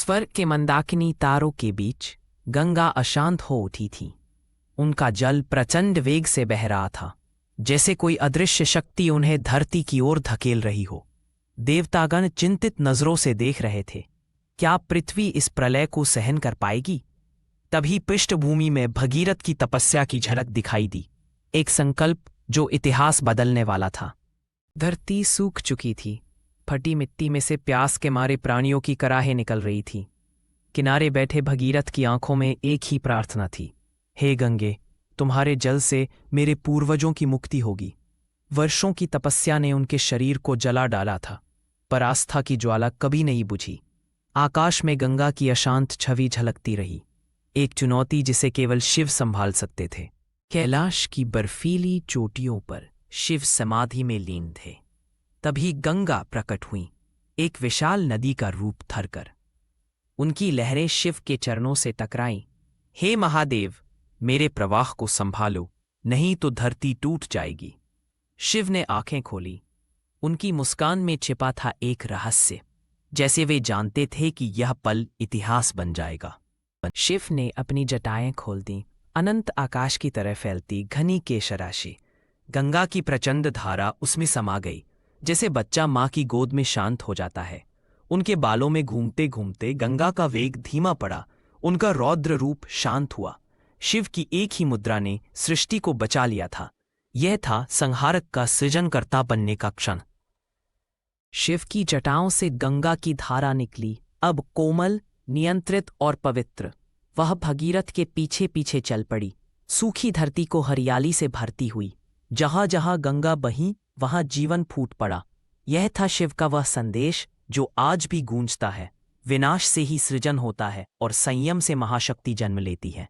स्वर्ग के मंदाकिनी तारों के बीच गंगा अशांत हो उठी थी। उनका जल प्रचंड वेग से बह रहा था, जैसे कोई अदृश्य शक्ति उन्हें धरती की ओर धकेल रही हो। देवतागण चिंतित नजरों से देख रहे थे, क्या पृथ्वी इस प्रलय को सहन कर पाएगी? तभी पृष्ठभूमि में भगीरथ की तपस्या की झलक दिखाई दी, एक संकल्प जो इतिहास बदलने वाला था। धरती सूख चुकी थी, फटी मिट्टी में से प्यास के मारे प्राणियों की कराहें निकल रही थी। किनारे बैठे भगीरथ की आंखों में एक ही प्रार्थना थी, हे गंगे, तुम्हारे जल से मेरे पूर्वजों की मुक्ति होगी। वर्षों की तपस्या ने उनके शरीर को जला डाला था, पर आस्था की ज्वाला कभी नहीं बुझी। आकाश में गंगा की अशांत छवि झलकती रही, एक चुनौती जिसे केवल शिव संभाल सकते थे। कैलाश की बर्फीली चोटियों पर शिव समाधि में लीन थे। तभी गंगा प्रकट हुई, एक विशाल नदी का रूप धरकर। उनकी लहरें शिव के चरणों से टकराईं। हे महादेव, मेरे प्रवाह को संभालो, नहीं तो धरती टूट जाएगी। शिव ने आंखें खोली। उनकी मुस्कान में छिपा था एक रहस्य, जैसे वे जानते थे कि यह पल इतिहास बन जाएगा। शिव ने अपनी जटाएं खोल दी। अनंत आकाश की तरह फैलती घनी केशराशि, गंगा की प्रचंड धारा उसमें समा गई, जैसे बच्चा माँ की गोद में शांत हो जाता है। उनके बालों में घूमते घूमते गंगा का वेग धीमा पड़ा, उनका रौद्र रूप शांत हुआ। शिव की एक ही मुद्रा ने सृष्टि को बचा लिया था। यह था संहारक का सृजनकर्ता बनने का क्षण। शिव की जटाओं से गंगा की धारा निकली, अब कोमल, नियंत्रित और पवित्र। वह भगीरथ के पीछे पीछे चल पड़ी, सूखी धरती को हरियाली से भरती हुई। जहां जहां गंगा बही, वहां जीवन फूट पड़ा। यह था शिव का वह संदेश जो आज भी गूंजता है, विनाश से ही सृजन होता है और संयम से महाशक्ति जन्म लेती है।